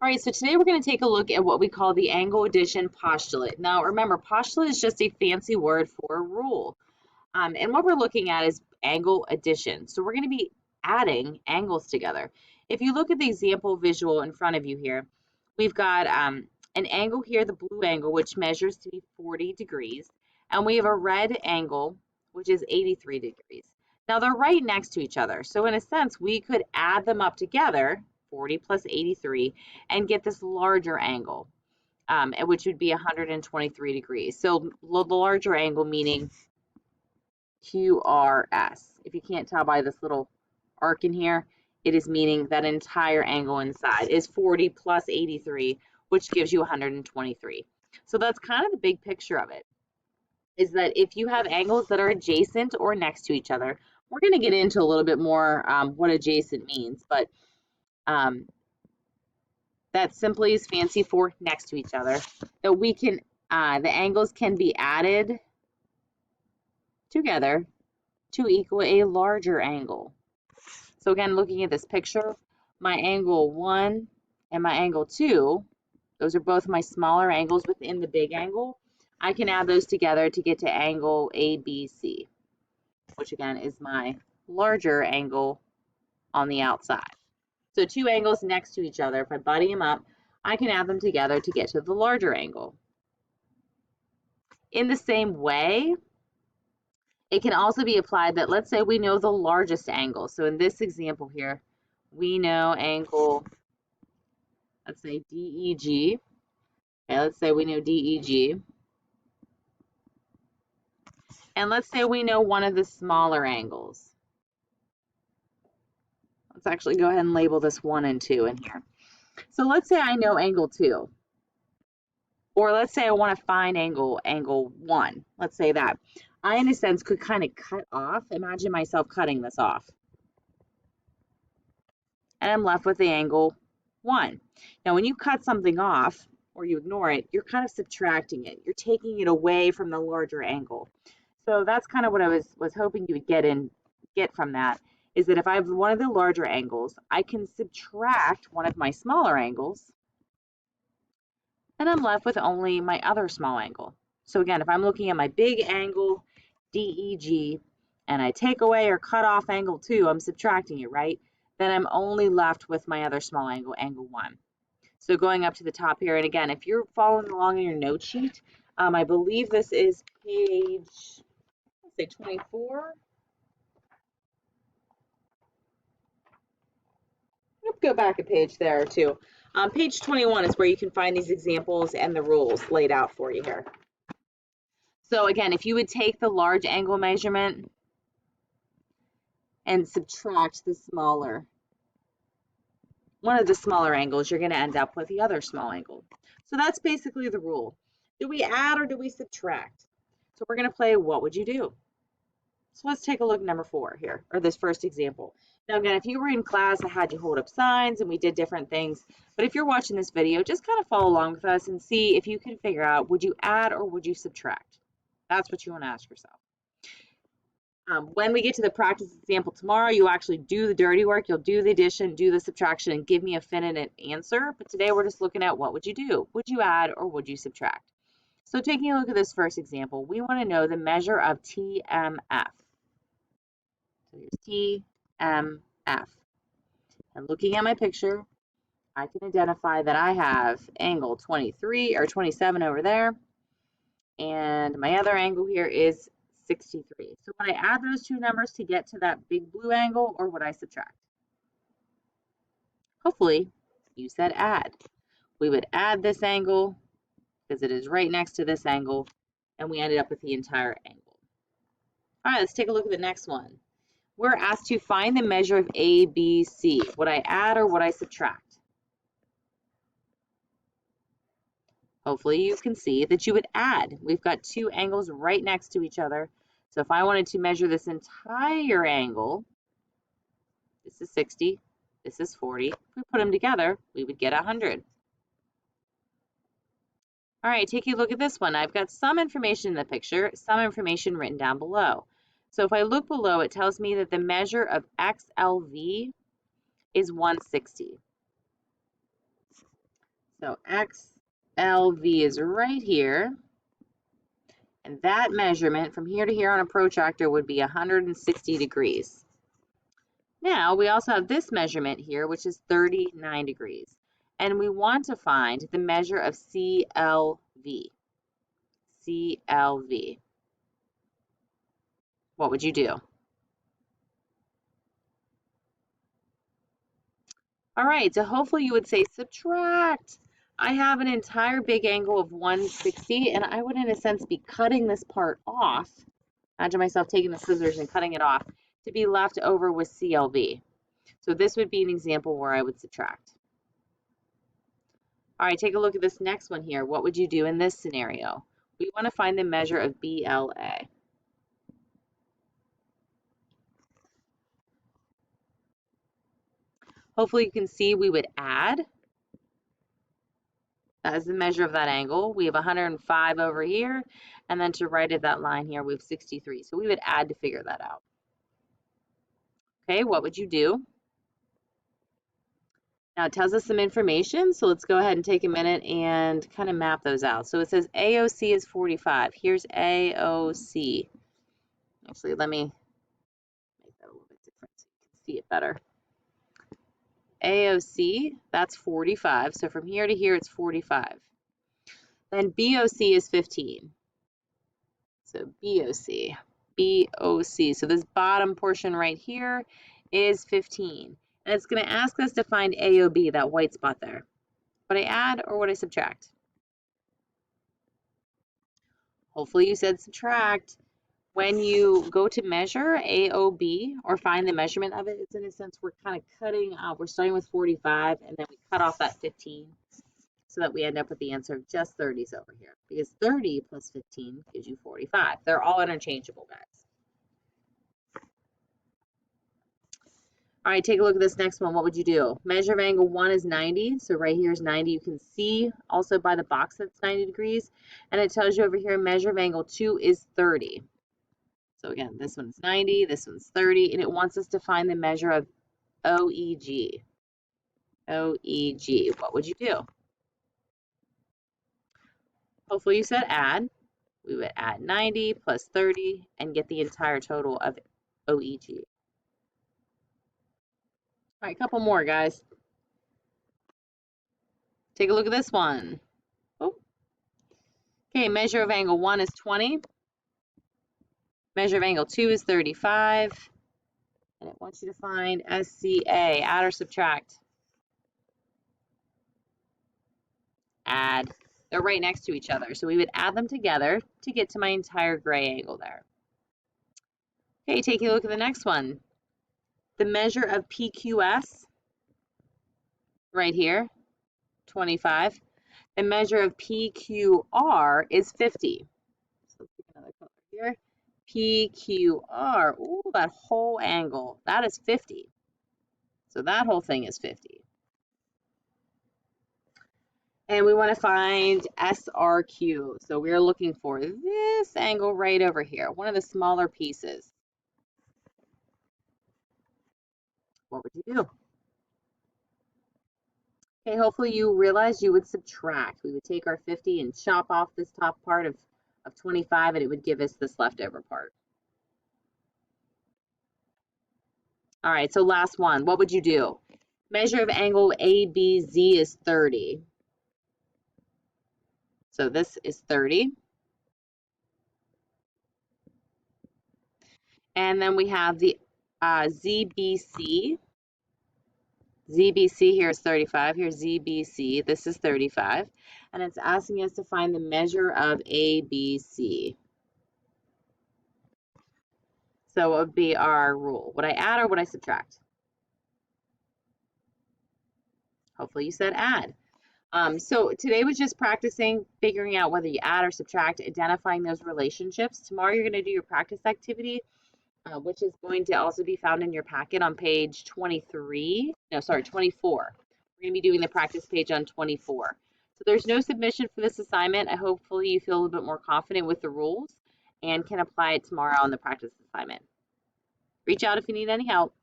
All right, so today we're going to take a look at what we call the angle addition postulate. Now, remember, postulate is just a fancy word for a rule. And what we're looking at is angle addition. So we're going to be adding angles together. If you look at the example visual in front of you here, we've got an angle here, the blue angle, which measures to be 40 degrees. And we have a red angle, which is 83 degrees. Now, they're right next to each other. So in a sense, we could add them up together, 40 plus 83, and get this larger angle, which would be 123 degrees. So the larger angle meaning QRS. If you can't tell by this little arc in here, it is meaning that entire angle inside is 40 plus 83, which gives you 123. So that's kind of the big picture of it, is that if you have angles that are adjacent or next to each other, we're going to get into a little bit more what adjacent means, but that simply is fancy for next to each other, that we can, the angles can be added together to equal a larger angle. So again, looking at this picture, my angle 1 and my angle 2, those are both my smaller angles within the big angle. I can add those together to get to angle ABC, which again is my larger angle on the outside. So two angles next to each other, if I buddy them up, I can add them together to get to the larger angle. In the same way, it can also be applied that, let's say we know the largest angle. So in this example here, we know angle, let's say DEG. Okay, let's say we know DEG. And let's say we know one of the smaller angles. Let's actually go ahead and label this 1 and 2 in here. So let's say I know angle 2. Or let's say I want to find angle 1. Let's say that. I, in a sense, could kind of cut off. Imagine myself cutting this off. And I'm left with the angle 1. Now, when you cut something off or you ignore it, you're kind of subtracting it. You're taking it away from the larger angle. So that's kind of what I was hoping you would get from that, is that if I have one of the larger angles, I can subtract one of my smaller angles, and I'm left with only my other small angle. So again, if I'm looking at my big angle, DEG, and I take away or cut off angle 2, I'm subtracting it, right? Then I'm only left with my other small angle, angle 1. So going up to the top here, and again, if you're following along in your note sheet, I believe this is page, let's say 24. Go back a page there or two. Page 21 is where you can find these examples and the rules laid out for you here. So again, if you would take the large angle measurement and subtract the smaller, one of the smaller angles, you're going to end up with the other small angle. So that's basically the rule. Do we add or do we subtract? So we're going to play what would you do? So let's take a look at number 4 here, or this first example. Now again, if you were in class, I had you hold up signs and we did different things. But if you're watching this video, just kind of follow along with us and see if you can figure out, would you add or would you subtract? That's what you want to ask yourself. When we get to the practice example tomorrow, you actually do the dirty work. You'll do the addition, do the subtraction, and give me a definitive answer. But today we're just looking at what would you do? Would you add or would you subtract? So taking a look at this first example, we want to know the measure of TMF. So here's TMF. And looking at my picture, I can identify that I have angle 23 or 27 over there. And my other angle here is 63. So would I add those two numbers to get to that big blue angle, or would I subtract? Hopefully you said add. We would add this angle because it is right next to this angle, and we ended up with the entire angle. All right, let's take a look at the next one. We're asked to find the measure of ABC. Would I add or would I subtract? Hopefully you can see that you would add. We've got two angles right next to each other. So if I wanted to measure this entire angle, this is 60, this is 40. If we put them together, we would get 100. All right, take a look at this one. I've got some information in the picture, some information written down below. So if I look below, it tells me that the measure of XLV is 160. So XLV is right here. And that measurement from here to here on a protractor would be 160 degrees. Now, we also have this measurement here, which is 39 degrees. And we want to find the measure of CLV. CLV. What would you do? All right, so hopefully you would say subtract. I have an entire big angle of 160, and I would, in a sense, be cutting this part off. Imagine myself taking the scissors and cutting it off to be left over with CLV. So this would be an example where I would subtract. All right, take a look at this next one here. What would you do in this scenario? We want to find the measure of BLA. Hopefully you can see we would add as the measure of that angle. We have 105 over here, and then to right of that line here, we have 63. So we would add to figure that out. Okay, what would you do? Now it tells us some information, so let's go ahead and take a minute and kind of map those out. So it says AOC is 45. Here's AOC. Actually, let me make that a little bit different so you can see it better. AOC, that's 45. So from here to here, it's 45. Then BOC is 15. So BOC, BOC. So this bottom portion right here is 15. And it's going to ask us to find AOB, that white spot there. Would I add or would I subtract? Hopefully you said subtract. When you go to measure AOB or find the measurement of it, it's in a sense we're kind of cutting off. We're starting with 45 and then we cut off that 15 so that we end up with the answer of just 30s over here. Because 30 plus 15 gives you 45. They're all interchangeable, guys. All right, take a look at this next one. What would you do? Measure of angle 1 is 90. So right here is 90. You can see also by the box that's 90 degrees. And it tells you over here measure of angle 2 is 30. So again, this one's 90, this one's 30, and it wants us to find the measure of OEG. OEG, what would you do? Hopefully you said add. We would add 90 plus 30 and get the entire total of OEG. All right, a couple more, guys. Take a look at this one. Oh. Okay, measure of angle 1 is 20. Measure of angle 2 is 35. And it wants you to find SCA, add or subtract. Add. They're right next to each other. So we would add them together to get to my entire gray angle there. Okay, take a look at the next one. The measure of PQS, right here, 25. The measure of PQR is 50. So let's pick another color here. PQR, ooh, that whole angle, that is 50. So that whole thing is 50. And we want to find SRQ. So we're looking for this angle right over here, one of the smaller pieces. What would you do? Okay, hopefully you realize you would subtract. We would take our 50 and chop off this top part of 25, and it would give us this leftover part. All right, so last one. What would you do? Measure of angle ABZ is 30. So this is 30. And then we have the ZBC. ZBC here is 35. Here's ZBC. This is 35. And it's asking us to find the measure of ABC. So what would be our rule? Would I add or would I subtract? Hopefully you said add. So today was just practicing figuring out whether you add or subtract, identifying those relationships. Tomorrow you're going to do your practice activity, which is going to also be found in your packet on page 24. We're going to be doing the practice page on 24. So there's no submission for this assignment. Hopefully you feel a little bit more confident with the rules and can apply it tomorrow on the practice assignment. Reach out if you need any help.